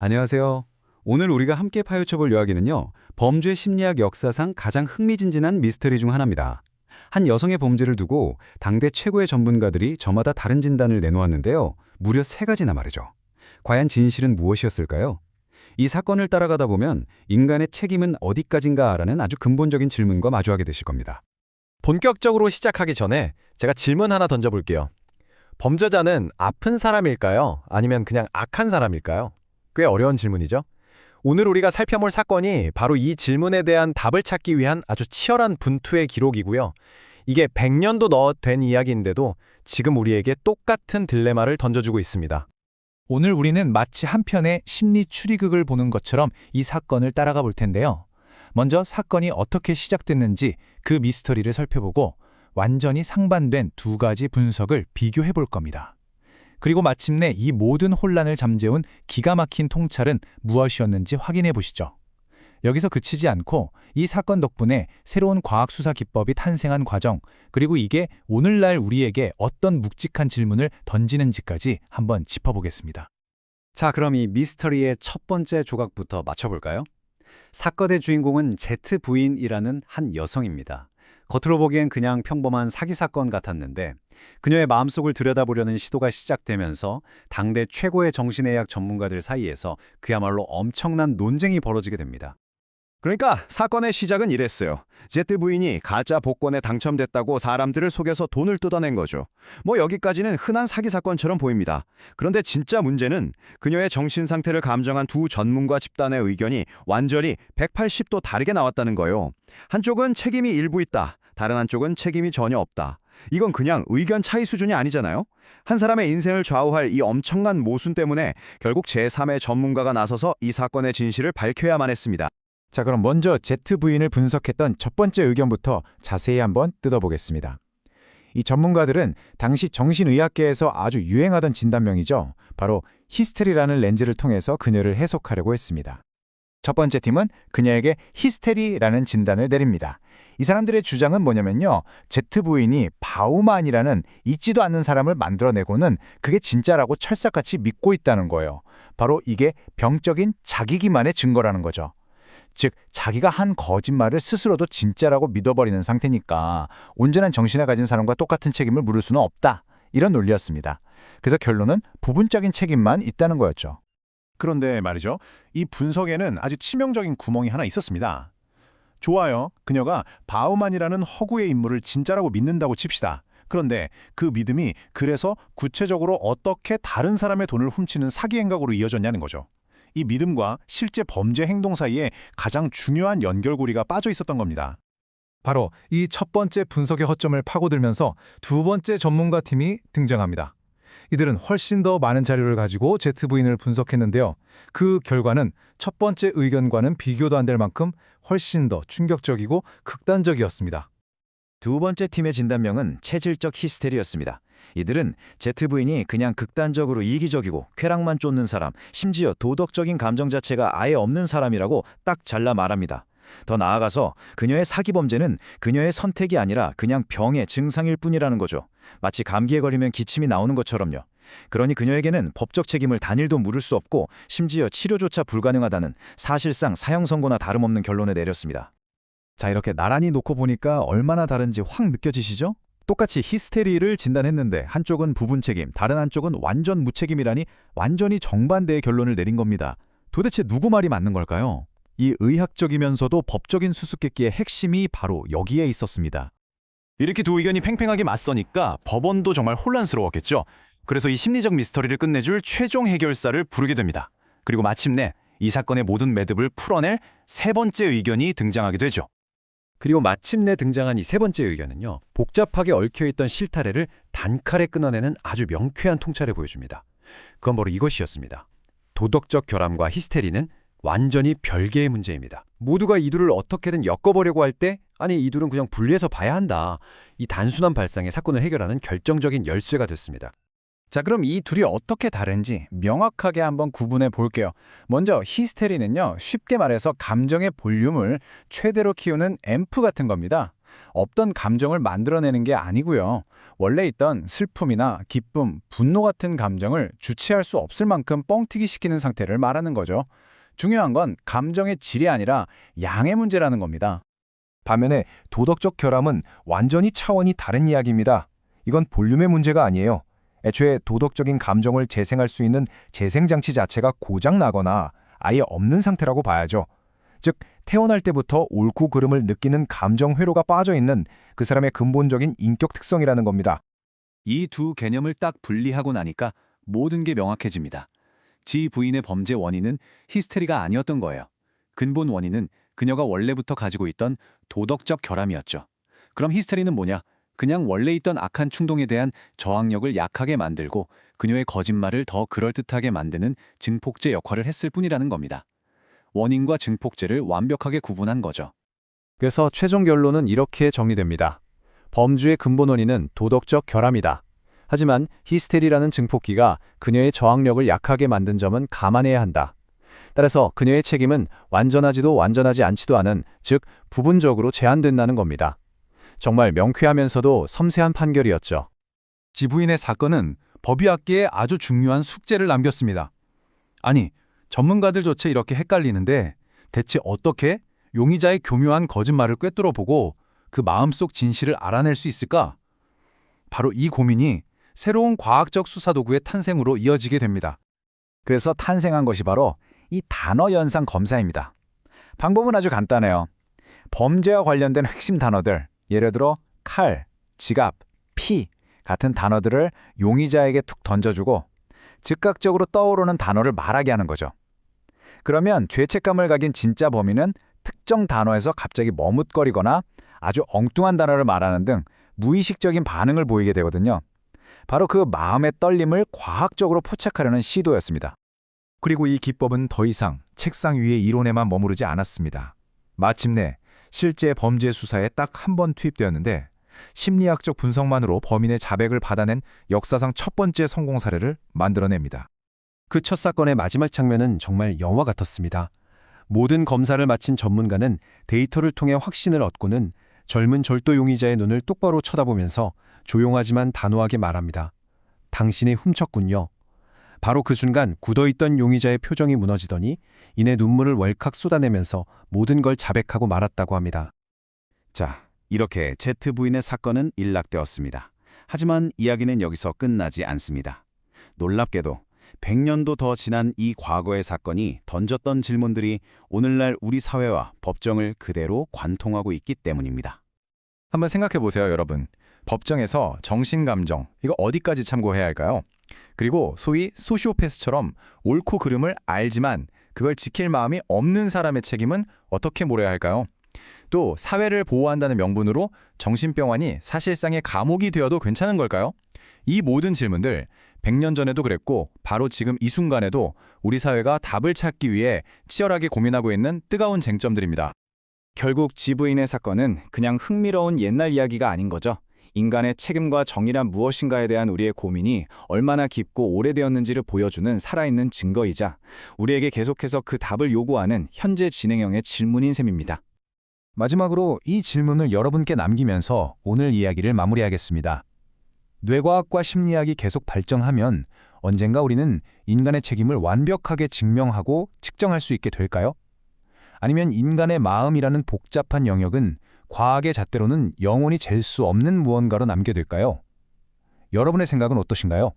안녕하세요. 오늘 우리가 함께 파헤쳐볼 이야기는요, 범죄 심리학 역사상 가장 흥미진진한 미스터리 중 하나입니다. 한 여성의 범죄를 두고 당대 최고의 전문가들이 저마다 다른 진단을 내놓았는데요, 무려 3가지나 말이죠. 과연 진실은 무엇이었을까요? 이 사건을 따라가다 보면 인간의 책임은 어디까지인가라는 아주 근본적인 질문과 마주하게 되실 겁니다. 본격적으로 시작하기 전에 제가 질문 하나 던져볼게요. 범죄자는 아픈 사람일까요? 아니면 그냥 악한 사람일까요? 꽤 어려운 질문이죠? 오늘 우리가 살펴볼 사건이 바로 이 질문에 대한 답을 찾기 위한 아주 치열한 분투의 기록이고요. 이게 100년도 된 이야기인데도 지금 우리에게 똑같은 딜레마를 던져주고 있습니다. 오늘 우리는 마치 한 편의 심리 추리극을 보는 것처럼 이 사건을 따라가 볼 텐데요. 먼저 사건이 어떻게 시작됐는지 그 미스터리를 살펴보고 완전히 상반된 2가지 분석을 비교해 볼 겁니다. 그리고 마침내 이 모든 혼란을 잠재운 기가 막힌 통찰은 무엇이었는지 확인해 보시죠. 여기서 그치지 않고 이 사건 덕분에 새로운 과학 수사 기법이 탄생한 과정, 그리고 이게 오늘날 우리에게 어떤 묵직한 질문을 던지는지까지 한번 짚어보겠습니다. 자, 그럼 이 미스터리의 첫 번째 조각부터 맞춰볼까요? 사건의 주인공은 제트 부인이라는 한 여성입니다. 겉으로 보기엔 그냥 평범한 사기 사건 같았는데 그녀의 마음속을 들여다보려는 시도가 시작되면서 당대 최고의 정신의학 전문가들 사이에서 그야말로 엄청난 논쟁이 벌어지게 됩니다. 그러니까 사건의 시작은 이랬어요. 제트 부인이 가짜 복권에 당첨됐다고 사람들을 속여서 돈을 뜯어낸 거죠. 뭐 여기까지는 흔한 사기 사건처럼 보입니다. 그런데 진짜 문제는 그녀의 정신 상태를 감정한 두 전문가 집단의 의견이 완전히 180도 다르게 나왔다는 거예요. 한쪽은 책임이 일부 있다. 다른 한쪽은 책임이 전혀 없다. 이건 그냥 의견 차이 수준이 아니잖아요. 한 사람의 인생을 좌우할 이 엄청난 모순 때문에 결국 제3의 전문가가 나서서 이 사건의 진실을 밝혀야만 했습니다. 자, 그럼 먼저 제트 부인을 분석했던 첫 번째 의견부터 자세히 한번 뜯어보겠습니다. 이 전문가들은 당시 정신의학계에서 아주 유행하던 진단명이죠. 바로 히스테리라는 렌즈를 통해서 그녀를 해석하려고 했습니다. 첫 번째 팀은 그녀에게 히스테리라는 진단을 내립니다. 이 사람들의 주장은 뭐냐면요, 제트 부인이 바우만이라는 있지도 않는 사람을 만들어내고는 그게 진짜라고 철석같이 믿고 있다는 거예요. 바로 이게 병적인 자기 기만의 증거라는 거죠. 즉, 자기가 한 거짓말을 스스로도 진짜라고 믿어버리는 상태니까 온전한 정신을 가진 사람과 똑같은 책임을 물을 수는 없다. 이런 논리였습니다. 그래서 결론은 부분적인 책임만 있다는 거였죠. 그런데 말이죠. 이 분석에는 아주 치명적인 구멍이 하나 있었습니다. 좋아요. 그녀가 바우만이라는 허구의 인물을 진짜라고 믿는다고 칩시다. 그런데 그 믿음이 그래서 구체적으로 어떻게 다른 사람의 돈을 훔치는 사기 행각으로 이어졌냐는 거죠. 이 믿음과 실제 범죄 행동 사이에 가장 중요한 연결고리가 빠져 있었던 겁니다. 바로 이 첫 번째 분석의 허점을 파고들면서 두 번째 전문가 팀이 등장합니다. 이들은 훨씬 더 많은 자료를 가지고 제트 부인을 분석했는데요. 그 결과는 첫 번째 의견과는 비교도 안 될 만큼 훨씬 더 충격적이고 극단적이었습니다. 두 번째 팀의 진단명은 체질적 히스테리였습니다. 이들은 제트 부인이 그냥 극단적으로 이기적이고 쾌락만 쫓는 사람, 심지어 도덕적인 감정 자체가 아예 없는 사람이라고 딱 잘라 말합니다. 더 나아가서 그녀의 사기 범죄는 그녀의 선택이 아니라 그냥 병의 증상일 뿐이라는 거죠. 마치 감기에 걸리면 기침이 나오는 것처럼요. 그러니 그녀에게는 법적 책임을 단일도 물을 수 없고 심지어 치료조차 불가능하다는 사실상 사형 선고나 다름없는 결론을 내렸습니다. 자, 이렇게 나란히 놓고 보니까 얼마나 다른지 확 느껴지시죠? 똑같이 히스테리를 진단했는데 한쪽은 부분 책임, 다른 한쪽은 완전 무책임이라니 완전히 정반대의 결론을 내린 겁니다. 도대체 누구 말이 맞는 걸까요? 이 의학적이면서도 법적인 수수께끼의 핵심이 바로 여기에 있었습니다. 이렇게 두 의견이 팽팽하게 맞서니까 법원도 정말 혼란스러웠겠죠. 그래서 이 심리적 미스터리를 끝내줄 최종 해결사를 부르게 됩니다. 그리고 마침내 이 사건의 모든 매듭을 풀어낼 세 번째 의견이 등장하게 되죠. 그리고 마침내 등장한 이 세 번째 의견은요, 복잡하게 얽혀있던 실타래를 단칼에 끊어내는 아주 명쾌한 통찰을 보여줍니다. 그건 바로 이것이었습니다. 도덕적 결함과 히스테리는 완전히 별개의 문제입니다. 모두가 이 둘을 어떻게든 엮어보려고 할 때, 아니 이 둘은 그냥 분리해서 봐야 한다. 이 단순한 발상의 사건을 해결하는 결정적인 열쇠가 됐습니다. 자, 그럼 이 둘이 어떻게 다른지 명확하게 한번 구분해 볼게요. 먼저 히스테리는요, 쉽게 말해서 감정의 볼륨을 최대로 키우는 앰프 같은 겁니다. 없던 감정을 만들어내는 게 아니고요. 원래 있던 슬픔이나 기쁨, 분노 같은 감정을 주체할 수 없을 만큼 뻥튀기 시키는 상태를 말하는 거죠. 중요한 건 감정의 질이 아니라 양의 문제라는 겁니다. 반면에 도덕적 결함은 완전히 차원이 다른 이야기입니다. 이건 볼륨의 문제가 아니에요. 애초에 도덕적인 감정을 재생할 수 있는 재생장치 자체가 고장 나거나 아예 없는 상태라고 봐야죠. 즉, 태어날 때부터 옳고 그름을 느끼는 감정 회로가 빠져 있는 그 사람의 근본적인 인격 특성이라는 겁니다. 이 두 개념을 딱 분리하고 나니까 모든 게 명확해집니다. 지 부인의 범죄 원인은 히스테리가 아니었던 거예요. 근본 원인은 그녀가 원래부터 가지고 있던 도덕적 결함이었죠. 그럼 히스테리는 뭐냐? 그냥 원래 있던 악한 충동에 대한 저항력을 약하게 만들고 그녀의 거짓말을 더 그럴듯하게 만드는 증폭제 역할을 했을 뿐이라는 겁니다. 원인과 증폭제를 완벽하게 구분한 거죠. 그래서 최종 결론은 이렇게 정리됩니다. 범죄의 근본 원인은 도덕적 결함이다. 하지만 히스테리라는 증폭기가 그녀의 저항력을 약하게 만든 점은 감안해야 한다. 따라서 그녀의 책임은 완전하지도 완전하지 않지도 않은, 즉 부분적으로 제한된다는 겁니다. 정말 명쾌하면서도 섬세한 판결이었죠. 지부인의 사건은 법의학계에 아주 중요한 숙제를 남겼습니다. 아니, 전문가들조차 이렇게 헷갈리는데 대체 어떻게 용의자의 교묘한 거짓말을 꿰뚫어 보고 그 마음속 진실을 알아낼 수 있을까? 바로 이 고민이 새로운 과학적 수사 도구의 탄생으로 이어지게 됩니다. 그래서 탄생한 것이 바로 이 단어 연상 검사입니다. 방법은 아주 간단해요. 범죄와 관련된 핵심 단어들, 예를 들어 칼, 지갑, 피 같은 단어들을 용의자에게 툭 던져주고 즉각적으로 떠오르는 단어를 말하게 하는 거죠. 그러면 죄책감을 가진 진짜 범인은 특정 단어에서 갑자기 머뭇거리거나 아주 엉뚱한 단어를 말하는 등 무의식적인 반응을 보이게 되거든요. 바로 그 마음의 떨림을 과학적으로 포착하려는 시도였습니다. 그리고 이 기법은 더 이상 책상 위의 이론에만 머무르지 않았습니다. 마침내 실제 범죄 수사에 딱 한 번 투입되었는데 심리학적 분석만으로 범인의 자백을 받아낸 역사상 첫 번째 성공 사례를 만들어냅니다. 그 첫 사건의 마지막 장면은 정말 영화 같았습니다. 모든 검사를 마친 전문가는 데이터를 통해 확신을 얻고는 젊은 절도 용의자의 눈을 똑바로 쳐다보면서 조용하지만 단호하게 말합니다. 당신이 훔쳤군요. 바로 그 순간 굳어있던 용의자의 표정이 무너지더니 이내 눈물을 왈칵 쏟아내면서 모든 걸 자백하고 말았다고 합니다. 자, 이렇게 제트 부인의 사건은 일락되었습니다. 하지만 이야기는 여기서 끝나지 않습니다. 놀랍게도 100년도 더 지난 이 과거의 사건이 던졌던 질문들이 오늘날 우리 사회와 법정을 그대로 관통하고 있기 때문입니다. 한번 생각해 보세요, 여러분. 법정에서 정신감정, 이거 어디까지 참고해야 할까요? 그리고 소위 소시오패스처럼 옳고 그름을 알지만 그걸 지킬 마음이 없는 사람의 책임은 어떻게 물어야 할까요? 또 사회를 보호한다는 명분으로 정신병원이 사실상의 감옥이 되어도 괜찮은 걸까요? 이 모든 질문들 100년 전에도 그랬고 바로 지금 이 순간에도 우리 사회가 답을 찾기 위해 치열하게 고민하고 있는 뜨거운 쟁점들입니다. 결국 지부인의 사건은 그냥 흥미로운 옛날 이야기가 아닌 거죠. 인간의 책임과 정의란 무엇인가에 대한 우리의 고민이 얼마나 깊고 오래되었는지를 보여주는 살아있는 증거이자 우리에게 계속해서 그 답을 요구하는 현재 진행형의 질문인 셈입니다. 마지막으로 이 질문을 여러분께 남기면서 오늘 이야기를 마무리하겠습니다. 뇌과학과 심리학이 계속 발전하면 언젠가 우리는 인간의 책임을 완벽하게 증명하고 측정할 수 있게 될까요? 아니면 인간의 마음이라는 복잡한 영역은 과학의 잣대로는 영원히 잴 수 없는 무언가로 남게 될까요? 여러분의 생각은 어떠신가요?